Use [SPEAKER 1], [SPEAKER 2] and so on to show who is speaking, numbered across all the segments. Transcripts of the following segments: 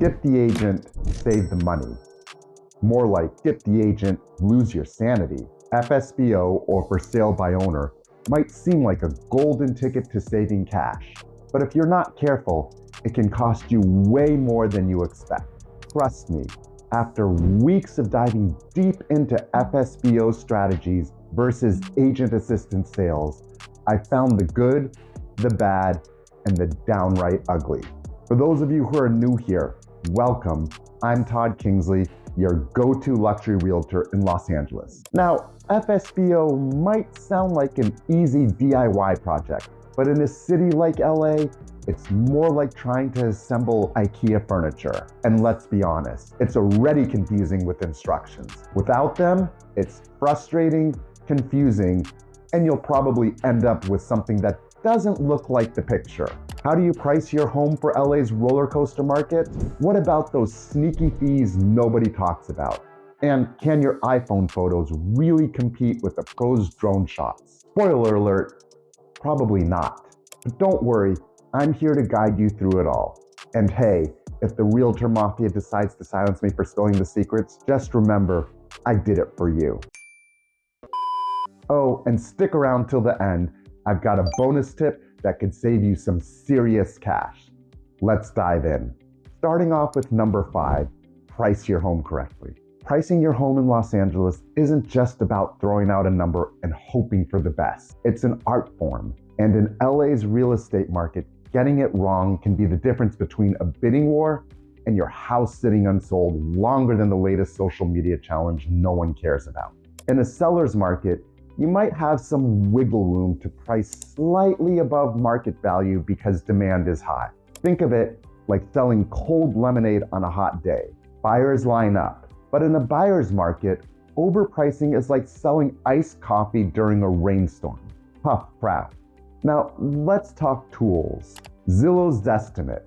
[SPEAKER 1] get the agent, save the money. More like get the agent, lose your sanity. FSBO, or for sale by owner, might seem like a golden ticket to saving cash. But if you're not careful, it can cost you way more than you expect. Trust me, after weeks of diving deep into FSBO strategies versus agent assistant sales, I found the good, the bad, and the downright ugly. For those of you who are new here, welcome. I'm Todd Kingsley, your go-to luxury realtor in Los Angeles. Now, FSBO might sound like an easy DIY project, but in a city like LA, it's more like trying to assemble IKEA furniture. And let's be honest, it's already confusing with instructions. Without them, it's frustrating, confusing, and you'll probably end up with something that doesn't look like the picture. How do you price your home for LA's roller coaster market? What about those sneaky fees nobody talks about? And can your iPhone photos really compete with the pros' drone shots? Spoiler alert, probably not. But don't worry, I'm here to guide you through it all. And hey, if the realtor mafia decides to silence me for spilling the secrets, just remember, I did it for you. Oh, and stick around till the end. I've got a bonus tip that could save you some serious cash. Let's dive in. Starting off with number 5, price your home correctly. Pricing your home in Los Angeles isn't just about throwing out a number and hoping for the best. It's an art form. And in LA's real estate market, getting it wrong can be the difference between a bidding war and your house sitting unsold longer than the latest social media challenge no one cares about. In a seller's market, you might have some wiggle room to price slightly above market value because demand is high. Think of it like selling cold lemonade on a hot day. Buyers line up. But in a buyer's market, overpricing is like selling iced coffee during a rainstorm. Tough crowd. Now, let's talk tools. Zillow's Zestimate.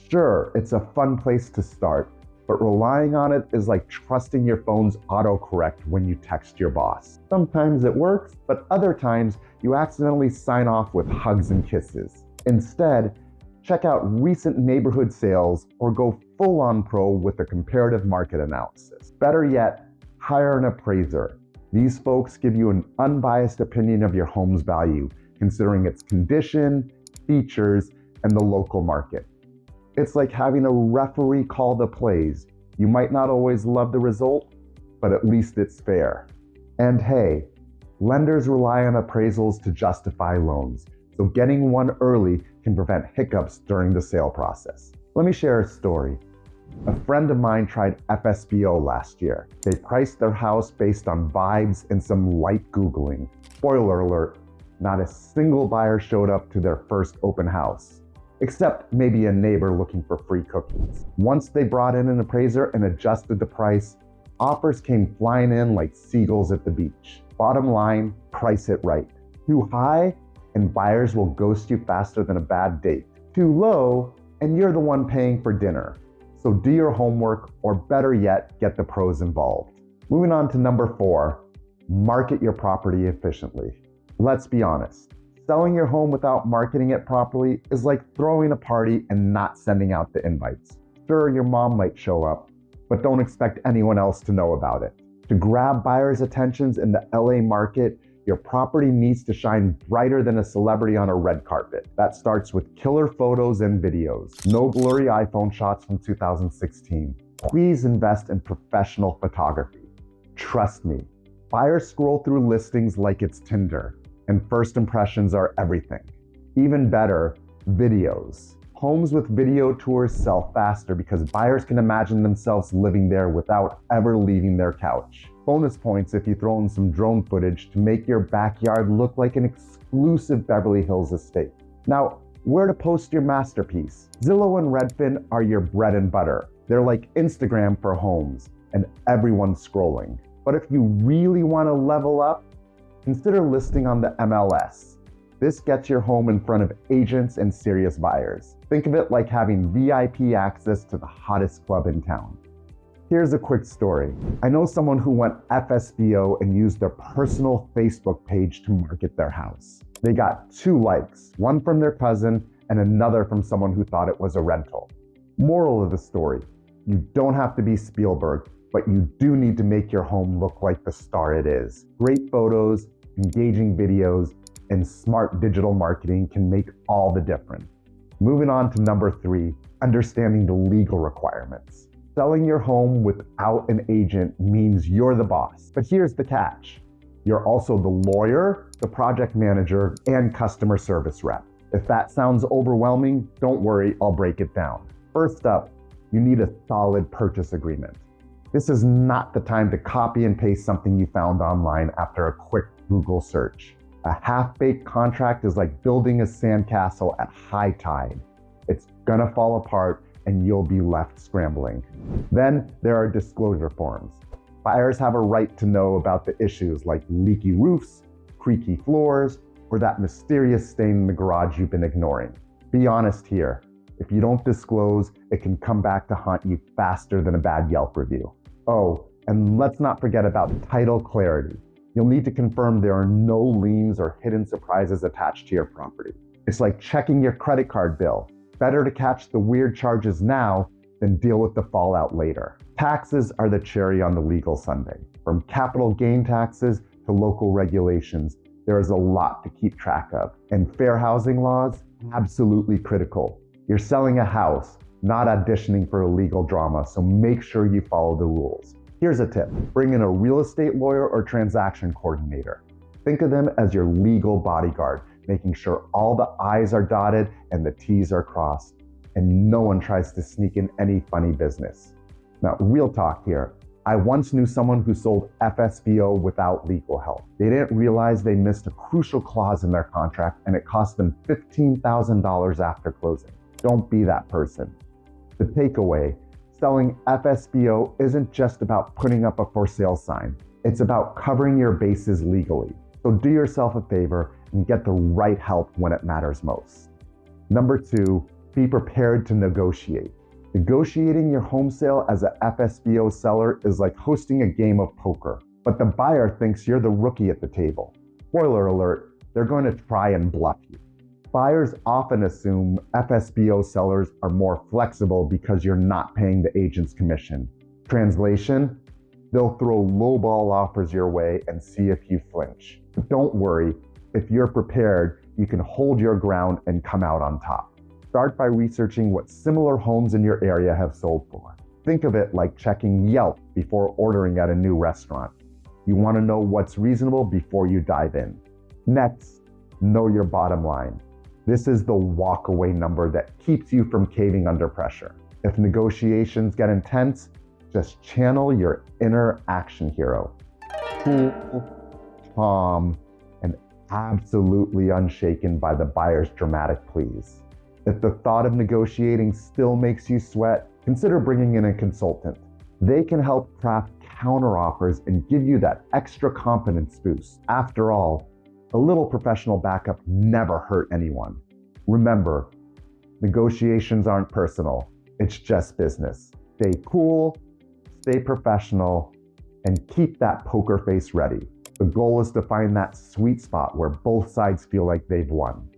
[SPEAKER 1] Sure, it's a fun place to start, but relying on it is like trusting your phone's autocorrect when you text your boss. Sometimes it works, but other times you accidentally sign off with hugs and kisses. Instead, check out recent neighborhood sales or go full-on pro with a comparative market analysis. Better yet, hire an appraiser. These folks give you an unbiased opinion of your home's value, considering its condition, features, and the local market. It's like having a referee call the plays. You might not always love the result, but at least it's fair. And hey, lenders rely on appraisals to justify loans, so getting one early can prevent hiccups during the sale process. Let me share a story. A friend of mine tried FSBO last year. They priced their house based on vibes and some light Googling. Spoiler alert, not a single buyer showed up to their first open house, except maybe a neighbor looking for free cookies. Once they brought in an appraiser and adjusted the price, offers came flying in like seagulls at the beach. Bottom line, price it right. Too high, and buyers will ghost you faster than a bad date. Too low, and you're the one paying for dinner. So do your homework, or better yet, get the pros involved. Moving on to number 4, market your property efficiently. Let's be honest, selling your home without marketing it properly is like throwing a party and not sending out the invites. Sure, your mom might show up, but don't expect anyone else to know about it. To grab buyers' attentions in the LA market, your property needs to shine brighter than a celebrity on a red carpet. That starts with killer photos and videos. No blurry iPhone shots from 2016. Please invest in professional photography. Trust me, buyers scroll through listings like it's Tinder, and first impressions are everything. Even better, videos. Homes with video tours sell faster because buyers can imagine themselves living there without ever leaving their couch. Bonus points if you throw in some drone footage to make your backyard look like an exclusive Beverly Hills estate. Now, where to post your masterpiece? Zillow and Redfin are your bread and butter. They're like Instagram for homes, and everyone's scrolling. But if you really want to level up, consider listing on the MLS. This gets your home in front of agents and serious buyers. Think of it like having VIP access to the hottest club in town. Here's a quick story. I know someone who went FSBO and used their personal Facebook page to market their house. They got 2 likes, one from their cousin and another from someone who thought it was a rental. Moral of the story, You don't have to be Spielberg, but you do need to make your home look like the star it is. Great photos, engaging videos, and smart digital marketing can make all the difference. Moving on to number 3, understanding the legal requirements. Selling your home without an agent means you're the boss. But here's the catch. You're also the lawyer, the project manager, and customer service rep. If that sounds overwhelming, don't worry, I'll break it down. First up, you need a solid purchase agreement. This is not the time to copy and paste something you found online after a quick Google search. A half-baked contract is like building a sandcastle at high tide. It's gonna fall apart and you'll be left scrambling. Then there are disclosure forms. Buyers have a right to know about the issues like leaky roofs, creaky floors, or that mysterious stain in the garage you've been ignoring. Be honest here. If you don't disclose, it can come back to haunt you faster than a bad Yelp review. Oh, and let's not forget about title clarity. You'll need to confirm there are no liens or hidden surprises attached to your property. It's like checking your credit card bill. Better to catch the weird charges now than deal with the fallout later. Taxes are the cherry on the legal sundae. From capital gain taxes to local regulations, there is a lot to keep track of. And fair housing laws, absolutely critical. You're selling a house, not auditioning for a legal drama, so make sure you follow the rules. Here's a tip. Bring in a real estate lawyer or transaction coordinator. Think of them as your legal bodyguard, making sure all the I's are dotted and the T's are crossed, and no one tries to sneak in any funny business. Now, real talk here. I once knew someone who sold FSBO without legal help. They didn't realize they missed a crucial clause in their contract and it cost them $15,000 after closing. Don't be that person. The takeaway, selling FSBO isn't just about putting up a for sale sign. It's about covering your bases legally. So do yourself a favor and get the right help when it matters most. Number 2, be prepared to negotiate. Negotiating your home sale as a FSBO seller is like hosting a game of poker, but the buyer thinks you're the rookie at the table. Spoiler alert, they're going to try and bluff you. Buyers often assume FSBO sellers are more flexible because you're not paying the agent's commission. Translation, they'll throw lowball offers your way and see if you flinch. But don't worry, if you're prepared, you can hold your ground and come out on top. Start by researching what similar homes in your area have sold for. Think of it like checking Yelp before ordering at a new restaurant. You want to know what's reasonable before you dive in. Next, know your bottom line. This is the walkaway number that keeps you from caving under pressure. If negotiations get intense, just channel your inner action hero. Cool, calm, and absolutely unshaken by the buyer's dramatic pleas. If the thought of negotiating still makes you sweat, consider bringing in a consultant. They can help craft counteroffers and give you that extra confidence boost. After all, a little professional backup never hurt anyone. Remember, negotiations aren't personal, it's just business. Stay cool, stay professional, and keep that poker face ready. The goal is to find that sweet spot where both sides feel like they've won.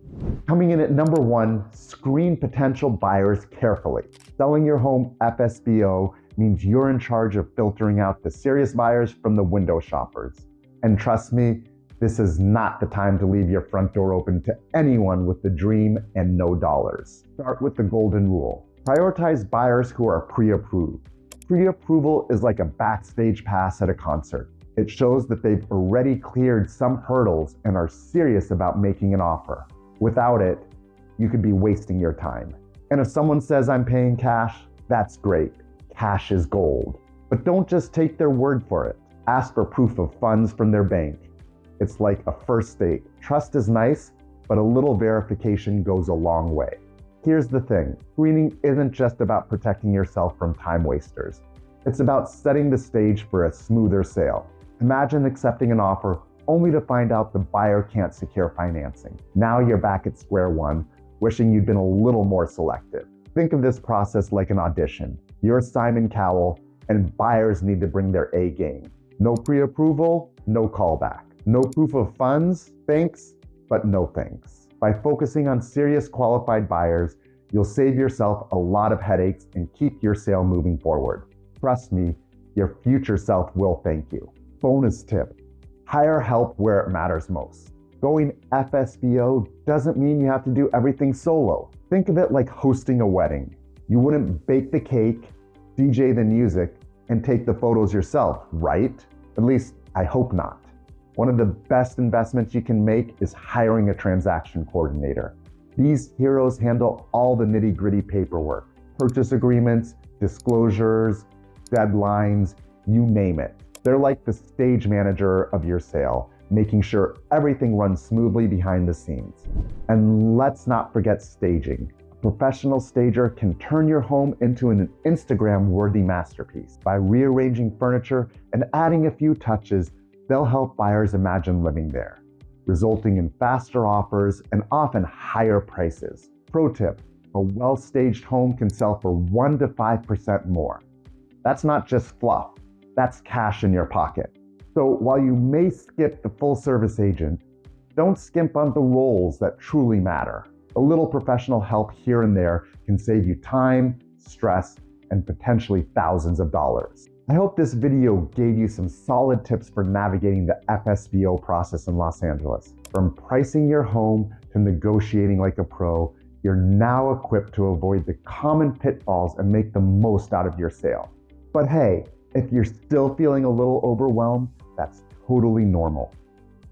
[SPEAKER 1] Coming in at number 1, screen potential buyers carefully. Selling your home FSBO means you're in charge of filtering out the serious buyers from the window shoppers. And trust me, this is not the time to leave your front door open to anyone with the dream and no dollars. Start with the golden rule. Prioritize buyers who are pre-approved. Pre-approval is like a backstage pass at a concert. It shows that they've already cleared some hurdles and are serious about making an offer. Without it, you could be wasting your time. And if someone says I'm paying cash, that's great. Cash is gold. But don't just take their word for it. Ask for proof of funds from their bank. It's like a first date. Trust is nice, but a little verification goes a long way. Here's the thing, screening isn't just about protecting yourself from time wasters. It's about setting the stage for a smoother sale. Imagine accepting an offer only to find out the buyer can't secure financing. Now you're back at square one, wishing you'd been a little more selective. Think of this process like an audition. You're Simon Cowell, and buyers need to bring their A game. No pre-approval, no callback. No proof of funds, thanks, but no thanks. By focusing on serious qualified buyers, You'll save yourself a lot of headaches and keep your sale moving forward. Trust me, your future self will thank you. Bonus tip: hire help where it matters most. Going FSBO doesn't mean you have to do everything solo. Think of it like hosting a wedding. You wouldn't bake the cake, DJ the music, and take the photos yourself, right? At least, I hope not. One of the best investments you can make is hiring a transaction coordinator. These heroes handle all the nitty-gritty paperwork, purchase agreements, disclosures, deadlines, you name it. They're like the stage manager of your sale, making sure everything runs smoothly behind the scenes. And let's not forget staging. A professional stager can turn your home into an Instagram-worthy masterpiece. By rearranging furniture and adding a few touches, they'll help buyers imagine living there, resulting in faster offers and often higher prices. Pro tip: a well-staged home can sell for 1 to 5% more. That's not just fluff, that's cash in your pocket. So while you may skip the full-service agent, don't skimp on the roles that truly matter. A little professional help here and there can save you time, stress, and potentially thousands of dollars. I hope this video gave you some solid tips for navigating the FSBO process in Los Angeles. From pricing your home to negotiating like a pro, you're now equipped to avoid the common pitfalls and make the most out of your sale. But hey, if you're still feeling a little overwhelmed, that's totally normal.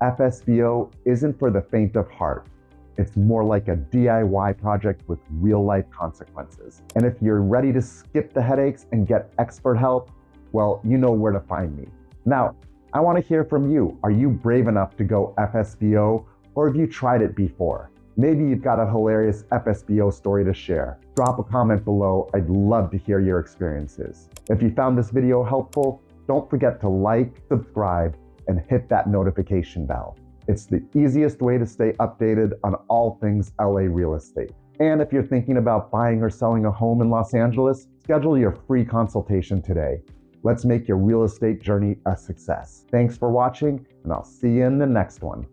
[SPEAKER 1] FSBO isn't for the faint of heart. It's more like a DIY project with real-life consequences. And if you're ready to skip the headaches and get expert help, well, you know where to find me. Now, I want to hear from you. Are you brave enough to go FSBO, or have you tried it before? Maybe you've got a hilarious FSBO story to share. Drop a comment below. I'd love to hear your experiences. If you found this video helpful, don't forget to like, subscribe, and hit that notification bell. It's the easiest way to stay updated on all things LA real estate. And if you're thinking about buying or selling a home in Los Angeles, schedule your free consultation today. Let's make your real estate journey a success. Thanks for watching, and I'll see you in the next one.